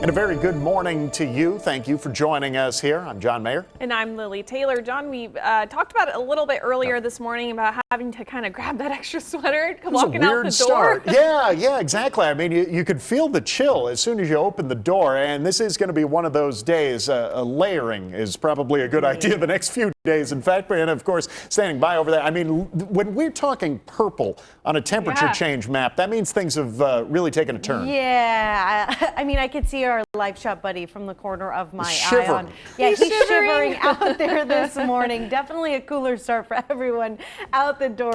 And a very good morning to you. Thank you for joining us here. I'm John Mayer. And I'm Lily Taylor. John, we talked about it a little bit earlier this morning about having to kind of grab that extra sweater walking out the door. Start. Yeah, exactly. I mean, you could feel the chill as soon as you open the door. And this is going to be one of those days. Layering is probably a good idea the next few days. In fact, and of course, standing by over there. I mean, when we're talking purple on a temperature change map, that means things have really taken a turn. Yeah, I mean, I could see our live shot buddy from the corner of my eye on. Yeah, he's shivering out there this morning. Definitely a cooler start for everyone out the door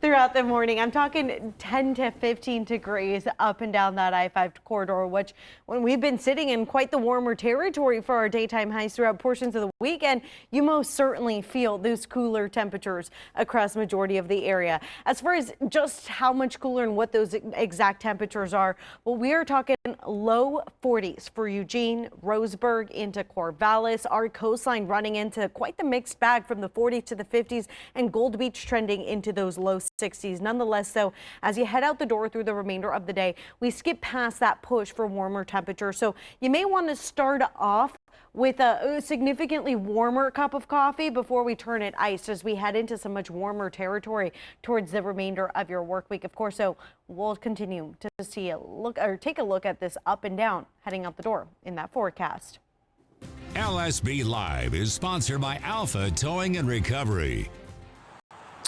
throughout the morning. I'm talking 10 to 15 degrees up and down that I-5 corridor, which when we've been sitting in quite the warmer territory for our daytime highs throughout portions of the weekend, you most certainly feel those cooler temperatures across the majority of the area. As far as just how much cooler and what those exact temperatures are, well, we are talking low 40s for Eugene, Roseburg into Corvallis. Our coastline running into quite the mixed bag from the 40s to the 50s, and Gold Beach trending into those low 60s. Nonetheless, though, as you head out the door through the remainder of the day, we skip past that push for warmer temperatures. So you may want to start off with a significantly warmer cup of coffee before we turn it iced as we head into some much warmer territory towards the remainder of your work week. Of course, so we'll continue to take a look at this up and down heading out the door in that forecast. LSB Live is sponsored by Alpha Towing and Recovery.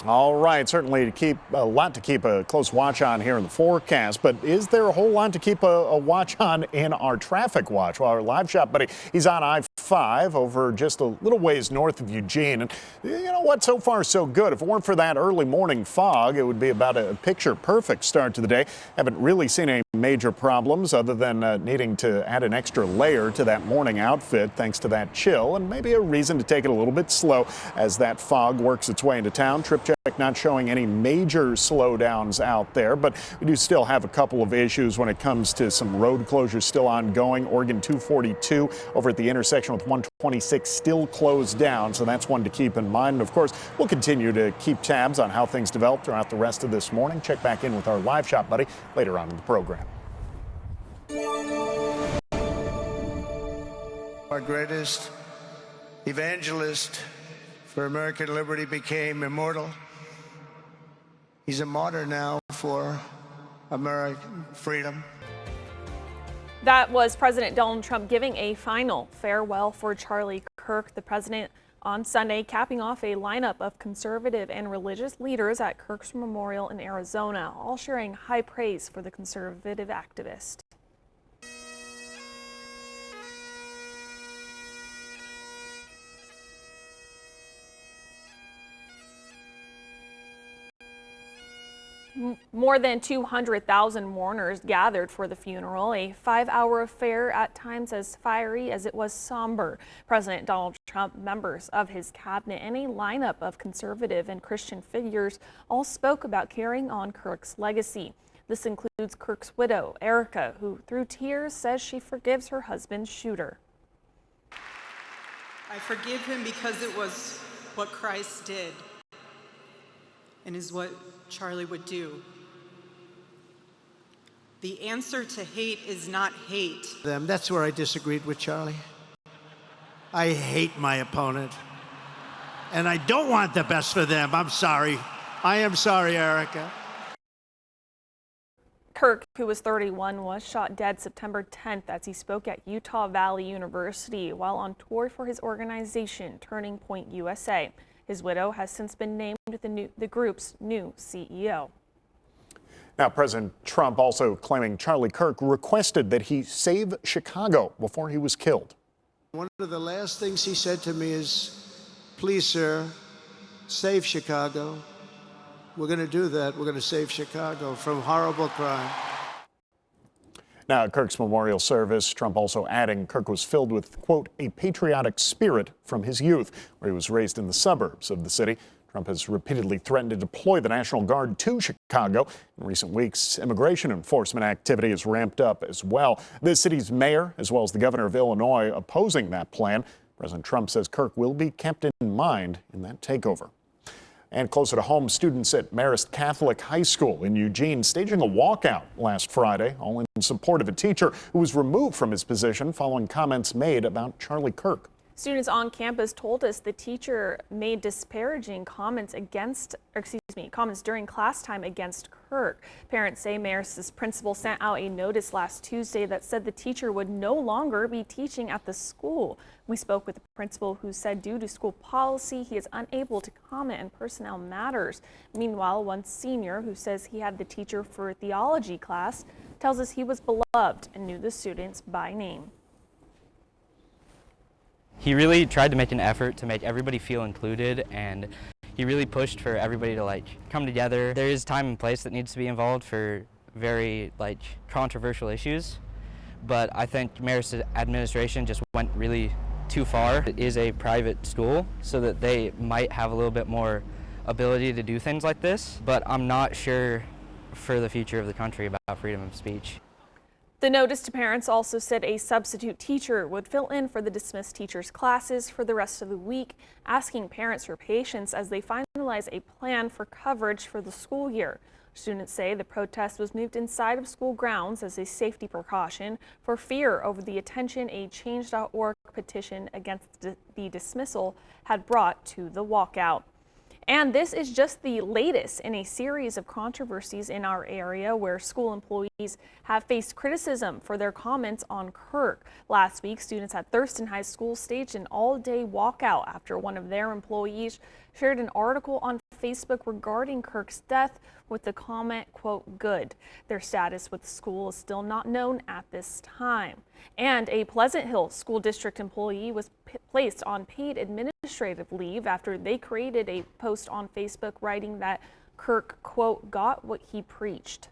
All right, certainly a lot to keep a close watch on here in the forecast, but is there a whole lot to keep a watch on in our traffic watch? Well, our live shot buddy, he's on I-5 over just a little ways north of Eugene. And you know what? So far, so good. If it weren't for that early morning fog, it would be about a picture-perfect start to the day. Haven't really seen any major problems other than needing to add an extra layer to that morning outfit thanks to that chill, and maybe a reason to take it a little bit slow as that fog works its way into town. Trip check not showing any major slowdowns out there, but we do still have a couple of issues when it comes to some road closures still ongoing. Oregon 242 over at the intersection with 126 still closed down, so that's one to keep in mind. And of course, we'll continue to keep tabs on how things develop throughout the rest of this morning. Check back in with our live shot buddy later on in the program. Our greatest evangelist for American liberty became immortal. He's a martyr now for American freedom. That was President Donald Trump giving a final farewell for Charlie Kirk. The president on Sunday capping off a lineup of conservative and religious leaders at Kirk's memorial in Arizona, all sharing high praise for the conservative activist. More than 200,000 mourners gathered for the funeral, a 5-hour affair at times as fiery as it was somber. President Donald Trump, members of his cabinet, and a lineup of conservative and Christian figures all spoke about carrying on Kirk's legacy. This includes Kirk's widow, Erica, who through tears says she forgives her husband's shooter. I forgive him because it was what Christ did and is what Charlie would do. The answer to hate is not hate. That's where I disagreed with Charlie. I hate my opponent, and I don't want the best for them. I'm sorry. I am sorry, Erica. Kirk, who was 31, was shot dead September 10th as he spoke at Utah Valley University while on tour for his organization, Turning Point USA. His widow has since been named the group's new CEO. Now, President Trump also claiming Charlie Kirk requested that he save Chicago before he was killed. One of the last things he said to me is, please, sir, save Chicago. We're going to do that. We're going to save Chicago from horrible crime. Now, at Kirk's memorial service, Trump also adding Kirk was filled with, quote, a patriotic spirit from his youth, where he was raised in the suburbs of the city. Trump has repeatedly threatened to deploy the National Guard to Chicago. In recent weeks, immigration enforcement activity has ramped up as well. The city's mayor, as well as the governor of Illinois, opposing that plan. President Trump says Kirk will be kept in mind in that takeover. And closer to home, students at Marist Catholic High School in Eugene staging a walkout last Friday, all in support of a teacher who was removed from his position following comments made about Charlie Kirk. Students on campus told us the teacher made disparaging comments comments during class time against Kirk. Parents say Marist's principal sent out a notice last Tuesday that said the teacher would no longer be teaching at the school. We spoke with the principal, who said due to school policy, he is unable to comment on personnel matters. Meanwhile, one senior who says he had the teacher for a theology class tells us he was beloved and knew the students by name. He really tried to make an effort to make everybody feel included, and he really pushed for everybody to come together. There is time and place that needs to be involved for very controversial issues, but I think Marist administration just went really too far. It is a private school, so that they might have a little bit more ability to do things like this, but I'm not sure for the future of the country about freedom of speech. The notice to parents also said a substitute teacher would fill in for the dismissed teachers' classes for the rest of the week, asking parents for patience as they finalize a plan for coverage for the school year. Students say the protest was moved inside of school grounds as a safety precaution for fear over the attention a Change.org petition against the dismissal had brought to the walkout. And this is just the latest in a series of controversies in our area where school employees have faced criticism for their comments on Kirk. Last week, students at Thurston High School staged an all-day walkout after one of their employees shared an article on Facebook regarding Kirk's death with the comment, quote, good. Their status with the school is still not known at this time. And a Pleasant Hill School District employee was placed on paid administrative leave after they created a post on Facebook writing that Kirk, quote, got what he preached.